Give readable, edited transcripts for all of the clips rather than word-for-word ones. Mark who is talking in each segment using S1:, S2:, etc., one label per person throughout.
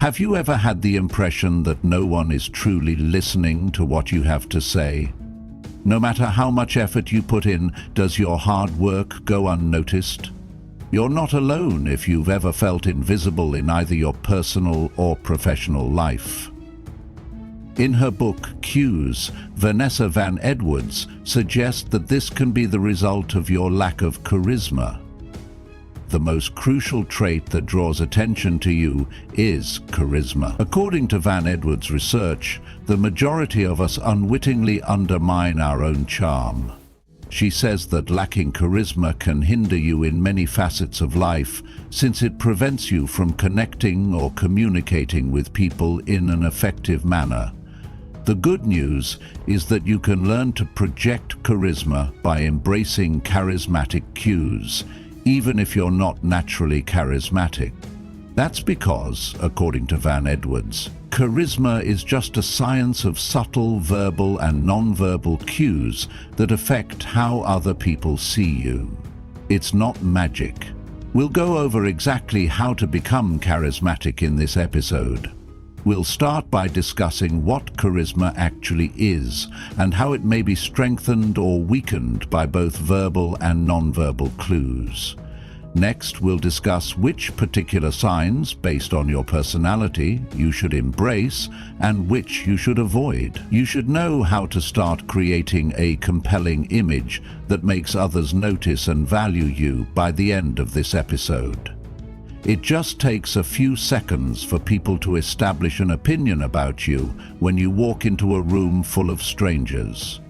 S1: Have you ever had the impression that no one is truly listening to what you have to say? No matter how much effort you put in, does your hard work go unnoticed? You're not alone if you've ever felt invisible in either your personal or professional life. In her book, Cues, Vanessa Van Edwards suggests that this can be the result of your lack of charisma. The most crucial trait that draws attention to you is charisma. According to Van Edwards' research, the majority of us unwittingly undermine our own charm. She says that lacking charisma can hinder you in many facets of life, since it prevents you from connecting or communicating with people in an effective manner. The good news is that you can learn to project charisma by embracing charismatic cues, even if you're not naturally charismatic. That's because, according to Van Edwards, charisma is just a science of subtle verbal and non-verbal cues that affect how other people see you. It's not magic. We'll go over exactly how to become charismatic in this episode. We'll start by discussing what charisma actually is and how it may be strengthened or weakened by both verbal and non-verbal clues. Next, we'll discuss which particular signs, based on your personality, you should embrace and which you should avoid. You should know how to start creating a compelling image that makes others notice and value you by the end of this episode. It just takes a few seconds for people to establish an opinion about you when you walk into a room full of strangers.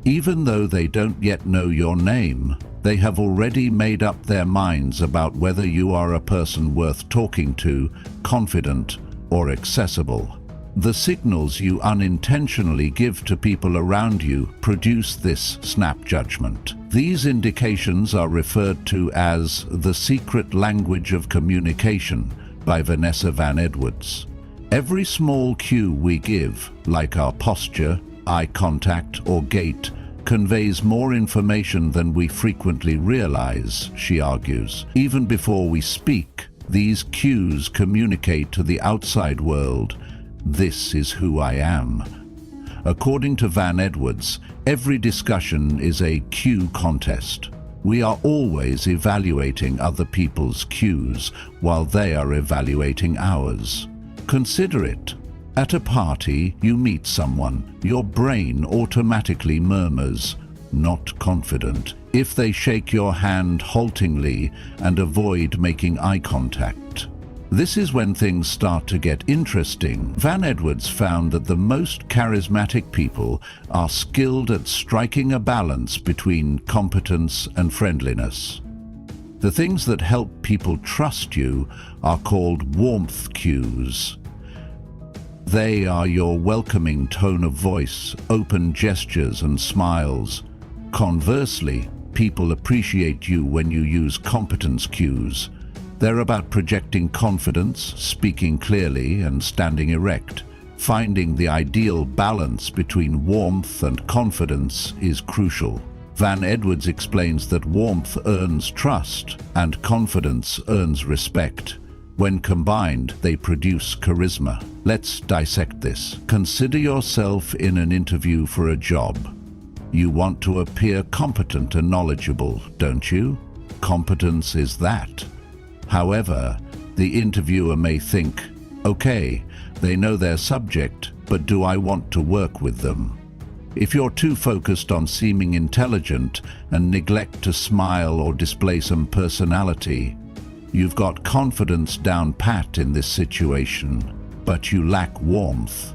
S1: Even though they don't yet know your name, they have already made up their minds about whether you are a person worth talking to, confident, or accessible. The signals you unintentionally give to people around you produce this snap judgment. These indications are referred to as the secret language of communication by Vanessa Van Edwards. Every small cue we give, like our posture, eye contact, or gait, conveys more information than we frequently realize, she argues. Even before we speak, these cues communicate to the outside world, "This is who I am." According to Van Edwards, every discussion is a cue contest. We are always evaluating other people's cues while they are evaluating ours. Consider it. At a party, you meet someone, your brain automatically murmurs, "Not confident," if they shake your hand haltingly and avoid making eye contact. This is when things start to get interesting. Van Edwards found that the most charismatic people are skilled at striking a balance between competence and friendliness. The things that help people trust you are called warmth cues. They are your welcoming tone of voice, open gestures and smiles. Conversely, people appreciate you when you use competence cues. They're about projecting confidence, speaking clearly, and standing erect. Finding the ideal balance between warmth and confidence is crucial. Van Edwards explains that warmth earns trust and confidence earns respect. When combined, they produce charisma. Let's dissect this. Consider yourself in an interview for a job. You want to appear competent and knowledgeable, don't you? Competence is that. However, the interviewer may think, "Okay, they know their subject, but do I want to work with them?" If you're too focused on seeming intelligent and neglect to smile or display some personality, you've got confidence down pat in this situation, but you lack warmth.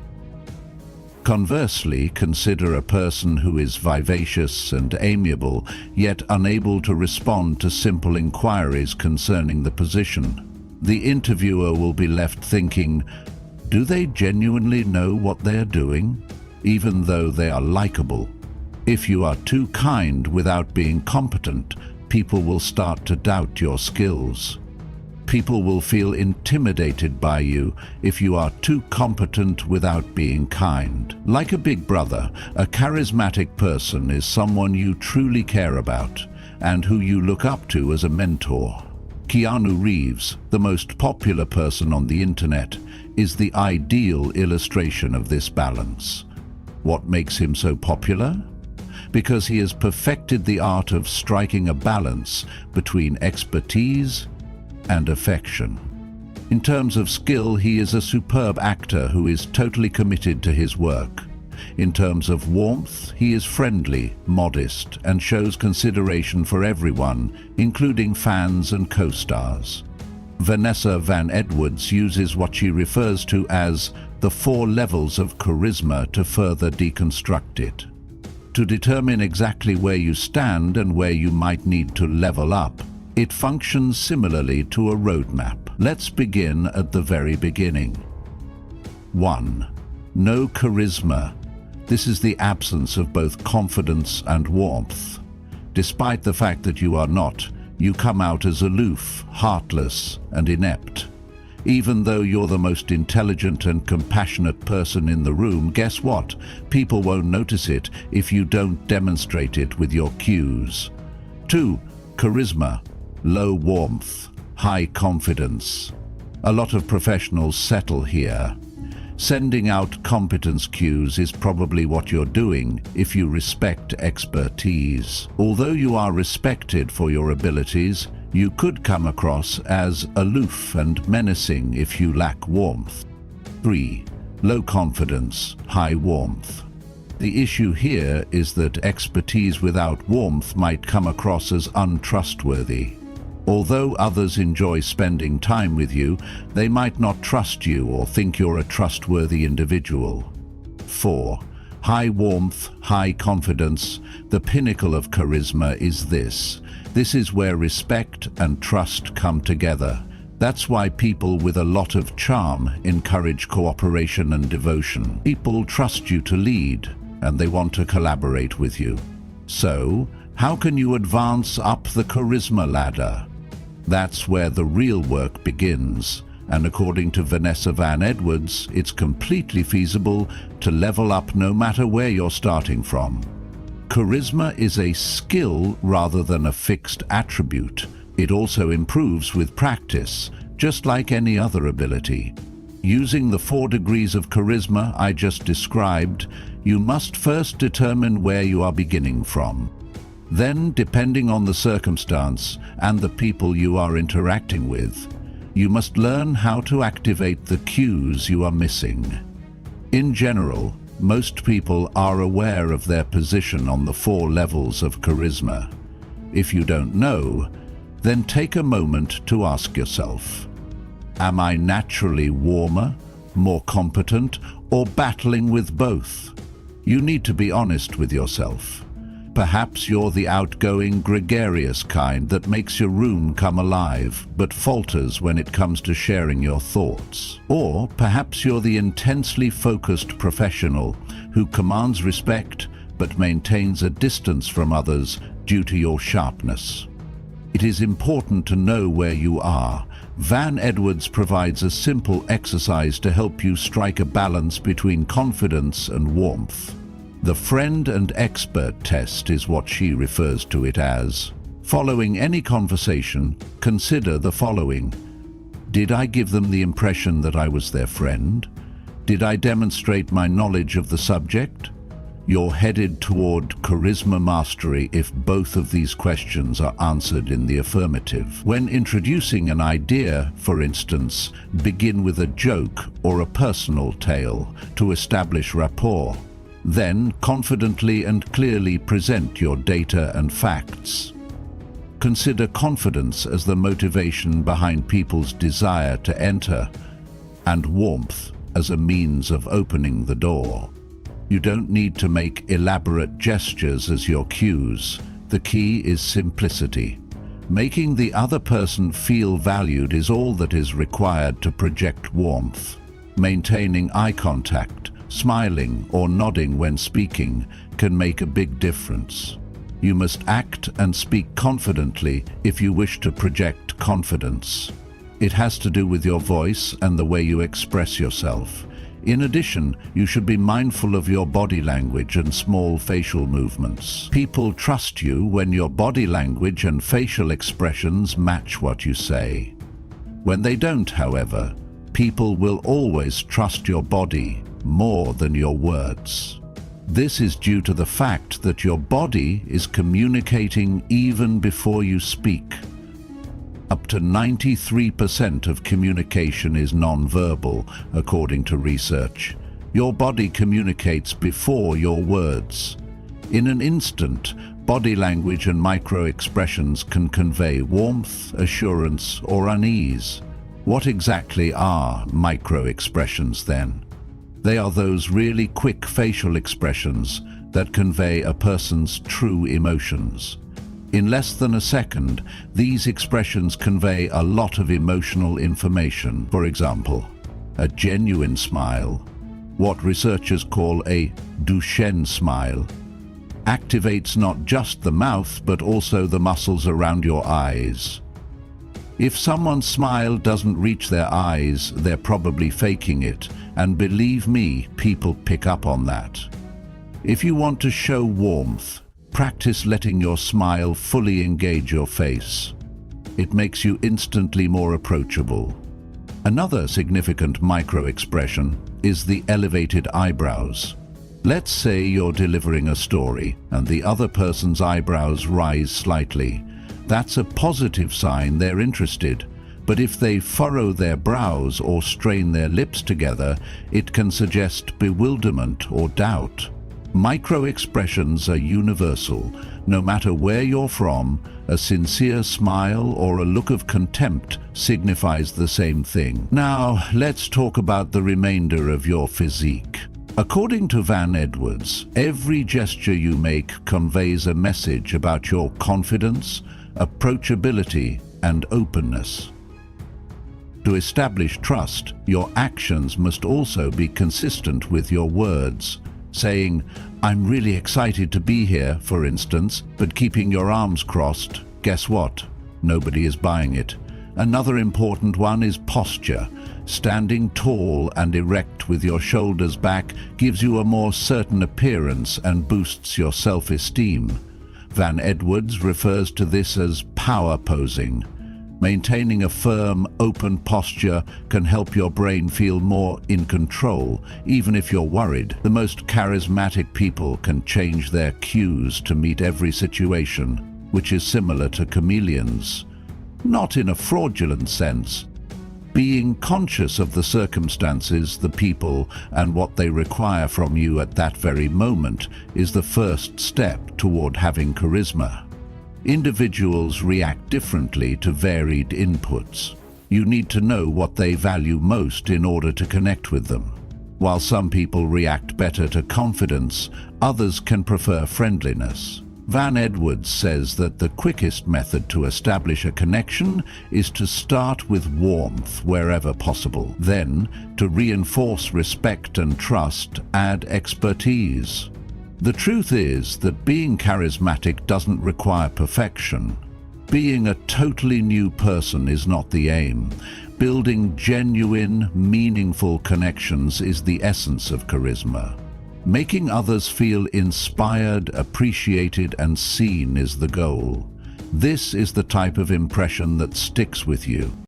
S1: Conversely, consider a person who is vivacious and amiable, yet unable to respond to simple inquiries concerning the position. The interviewer will be left thinking, do they genuinely know what they're doing, even though they are likable? If you are too kind without being competent, people will start to doubt your skills. People will feel intimidated by you if you are too competent without being kind. Like a big brother, a charismatic person is someone you truly care about and who you look up to as a mentor. Keanu Reeves, the most popular person on the internet, is the ideal illustration of this balance. What makes him so popular? Because he has perfected the art of striking a balance between expertise and affection. In terms of skill, he is a superb actor who is totally committed to his work. In terms of warmth, he is friendly, modest, and shows consideration for everyone, including fans and co-stars. Vanessa Van Edwards uses what she refers to as the 4 levels of charisma to further deconstruct it. To determine exactly where you stand and where you might need to level up, it functions similarly to a roadmap. Let's begin at the very beginning. 1. No charisma. This is the absence of both confidence and warmth. Despite the fact that you are not, you come out as aloof, heartless, and inept. Even though you're the most intelligent and compassionate person in the room, guess what? People won't notice it if you don't demonstrate it with your cues. 2. Charisma. Low warmth, high confidence. A lot of professionals settle here. Sending out competence cues is probably what you're doing if you respect expertise. Although you are respected for your abilities, you could come across as aloof and menacing if you lack warmth. 3. Low confidence, high warmth. The issue here is that expertise without warmth might come across as untrustworthy. Although others enjoy spending time with you, they might not trust you or think you're a trustworthy individual. 4. High warmth, high confidence. The pinnacle of charisma is this. This is where respect and trust come together. That's why people with a lot of charm encourage cooperation and devotion. People trust you to lead, and they want to collaborate with you. So, how can you advance up the charisma ladder? That's where the real work begins, and according to Vanessa Van Edwards, it's completely feasible to level up no matter where you're starting from. Charisma is a skill rather than a fixed attribute. It also improves with practice, just like any other ability. Using the 4 degrees of charisma I just described, you must first determine where you are beginning from. Then, depending on the circumstance and the people you are interacting with, you must learn how to activate the cues you are missing. In general, most people are aware of their position on the 4 levels of charisma. If you don't know, then take a moment to ask yourself, am I naturally warmer, more competent, or battling with both? You need to be honest with yourself. Perhaps you're the outgoing, gregarious kind that makes your room come alive, but falters when it comes to sharing your thoughts. Or perhaps you're the intensely focused professional who commands respect but maintains a distance from others due to your sharpness. It is important to know where you are. Van Edwards provides a simple exercise to help you strike a balance between confidence and warmth. The friend and expert test is what she refers to it as. Following any conversation, consider the following. Did I give them the impression that I was their friend? Did I demonstrate my knowledge of the subject? You're headed toward charisma mastery if both of these questions are answered in the affirmative. When introducing an idea, for instance, begin with a joke or a personal tale to establish rapport. Then, confidently and clearly present your data and facts. Consider confidence as the motivation behind people's desire to enter, and warmth as a means of opening the door. You don't need to make elaborate gestures as your cues. The key is simplicity. Making the other person feel valued is all that is required to project warmth. Maintaining eye contact, smiling or nodding when speaking can make a big difference. You must act and speak confidently if you wish to project confidence. It has to do with your voice and the way you express yourself. In addition, you should be mindful of your body language and small facial movements. People trust you when your body language and facial expressions match what you say. When they don't, however, people will always trust your body more than your words. This is due to the fact that your body is communicating even before you speak. Up to 93% of communication is non-verbal, according to research. Your body communicates before your words. In an instant, body language and micro-expressions can convey warmth, assurance, or unease. What exactly are micro-expressions then? They are those really quick facial expressions that convey a person's true emotions. In less than a second, these expressions convey a lot of emotional information. For example, a genuine smile, what researchers call a Duchenne smile, activates not just the mouth but also the muscles around your eyes. If someone's smile doesn't reach their eyes, they're probably faking it, and believe me, people pick up on that. If you want to show warmth, practice letting your smile fully engage your face. It makes you instantly more approachable. Another significant micro-expression is the elevated eyebrows. Let's say you're delivering a story and the other person's eyebrows rise slightly. That's a positive sign they're interested. But if they furrow their brows or strain their lips together, it can suggest bewilderment or doubt. Micro-expressions are universal. No matter where you're from, a sincere smile or a look of contempt signifies the same thing. Now, let's talk about the remainder of your physique. According to Van Edwards, every gesture you make conveys a message about your confidence, approachability, and openness. To establish trust, your actions must also be consistent with your words. Saying, "I'm really excited to be here," for instance, but keeping your arms crossed, guess what? Nobody is buying it. Another important one is posture. Standing tall and erect with your shoulders back gives you a more certain appearance and boosts your self-esteem. Van Edwards refers to this as power posing. Maintaining a firm, open posture can help your brain feel more in control, even if you're worried. The most charismatic people can change their cues to meet every situation, which is similar to chameleons. Not in a fraudulent sense. Being conscious of the circumstances, the people, and what they require from you at that very moment is the first step toward having charisma. Individuals react differently to varied inputs. You need to know what they value most in order to connect with them. While some people react better to confidence, others can prefer friendliness. Van Edwards says that the quickest method to establish a connection is to start with warmth wherever possible. Then, to reinforce respect and trust, add expertise. The truth is that being charismatic doesn't require perfection. Being a totally new person is not the aim. Building genuine, meaningful connections is the essence of charisma. Making others feel inspired, appreciated, and seen is the goal. This is the type of impression that sticks with you.